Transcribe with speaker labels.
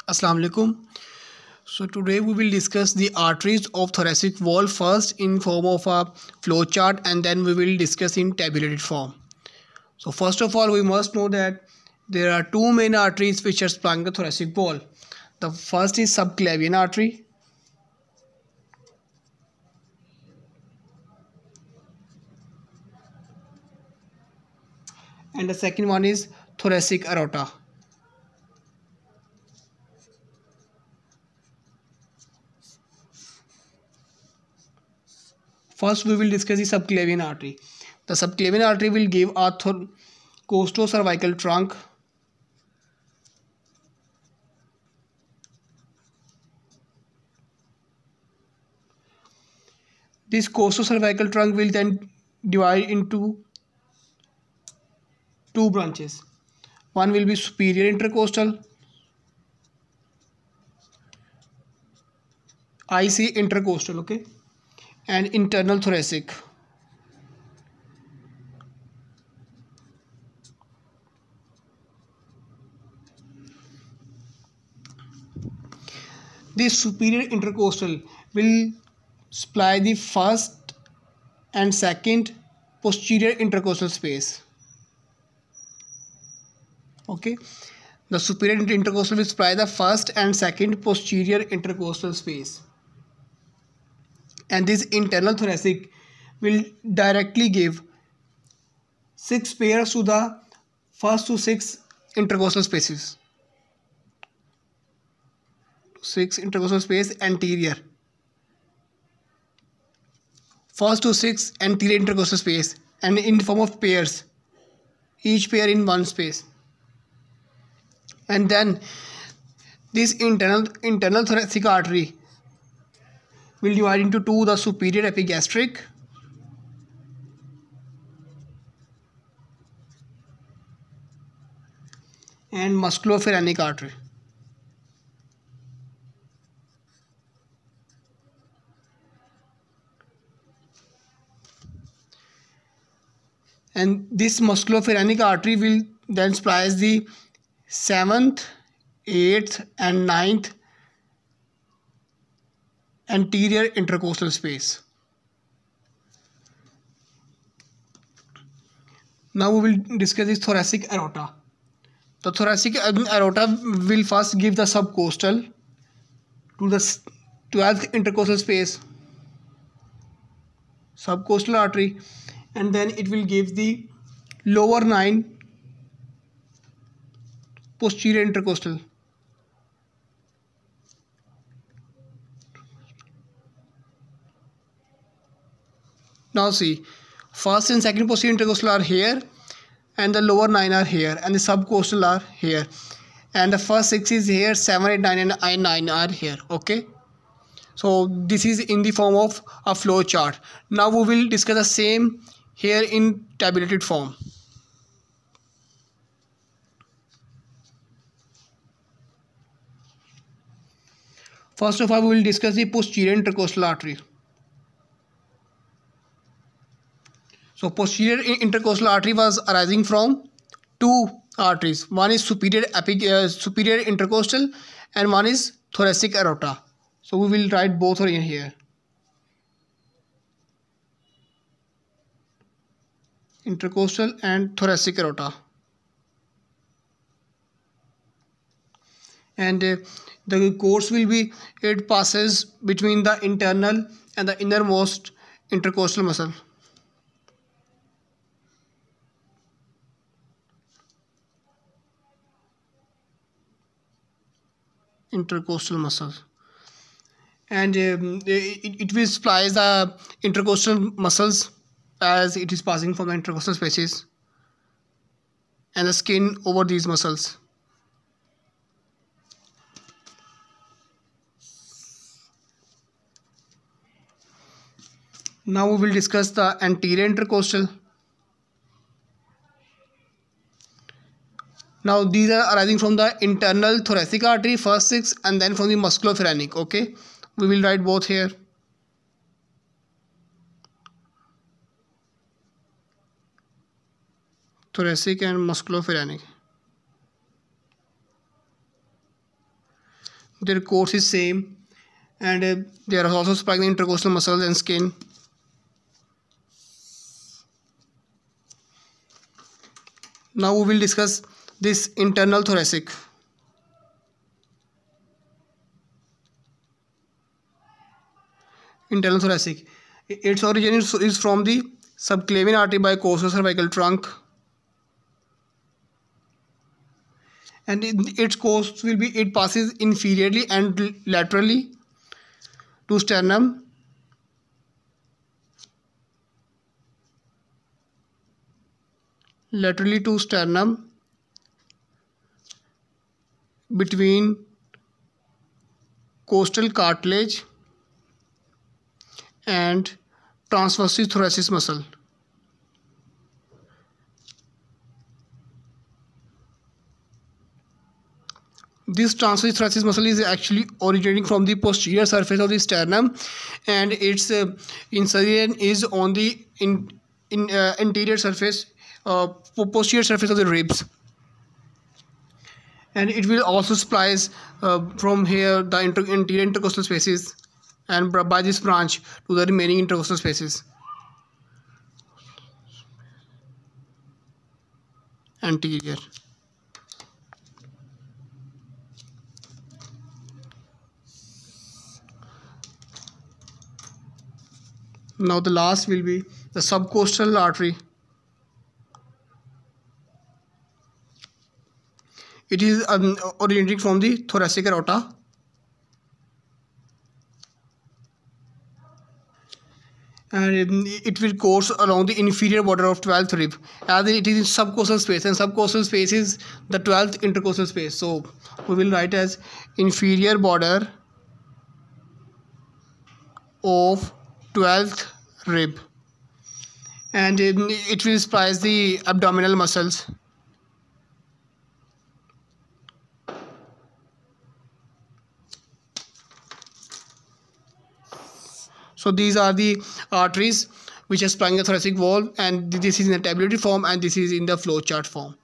Speaker 1: Assalamu alaikum. So today we will discuss the arteries of thoracic wall, first in form of a flow chart and then we will discuss in tabulated form. So first of all we must know that there are two main arteries which are supplying the thoracic wall. The first is subclavian artery and the second one is thoracic aorta. First we will discuss the subclavian artery. The subclavian artery will give a costocervical trunk. This costocervical trunk will then divide into two branches. One will be superior intercostal, IC intercostal, okay, and internal thoracic. This superior intercostal will supply the first and second posterior intercostal space. Okay, the superior intercostal will supply the first and second posterior intercostal space, and this internal thoracic will directly give 6 pairs to the first to 6 intercostal spaces. 6 intercostal space anterior, first to 6 anterior intercostal space, and in form of pairs, each pair in one space. And then this internal thoracic artery will divide into two: the superior epigastric and musculopharyngeal artery. And this musculopharyngeal artery will then supply the 7th, 8th and 9th anterior intercostal space. Now we will discuss this thoracic aorta. The thoracic aorta will first give the subcostal to the 12th intercostal space, subcostal artery, and then it will give the lower 9 posterior intercostal. Now see, first and second posterior intercostal are here and the lower 9 are here and the subcostal are here, and the first 6 is here, 7, 8, 9 and 9 are here. Okay, so this is in the form of a flow chart. Now we will discuss the same here in tabulated form. First of all, we will discuss the posterior intercostal artery. So posterior intercostal artery was arising from two arteries. One is superior intercostal and one is thoracic aorta. So we will write both are in here. Intercostal and thoracic aorta. And the course will be, it passes between the internal and the innermost intercostal muscle. Intercostal muscle, and it will supply the intercostal muscles as it is passing from the intercostal spaces and the skin over these muscles. Now we will discuss the anterior intercostal. Now these are arising from the internal thoracic artery, first 6, and then from the musculopharyngeal. Okay, we will write both here. Thoracic and musculopharyngeal. their course is same, and they are also supplying the intercostal muscles and skin. Now we will discuss this internal thoracic. Internal thoracic. Its origin is from the subclavian artery by costocervical trunk, and its course will be, it passes inferiorly and laterally to sternum, between costal cartilage and transversus thoracis muscle. This transversus thoracis muscle is actually originating from the posterior surface of the sternum, and its insertion is on the anterior surface, posterior surface of the ribs, and it will also splice from here the anterior intercostal spaces, and by this branch to the remaining intercostal spaces. Anterior. Now the last will be the subcostal artery. It is originating from the thoracic aorta, and it will course along the inferior border of 12th rib, as it is in subcostal space, and subcostal space is the 12th intercostal space. So we will write as inferior border of 12th rib, and it will splice the abdominal muscles. So these are the arteries which are supplying the thoracic wall, and this is in the tabular form and this is in the flow chart form.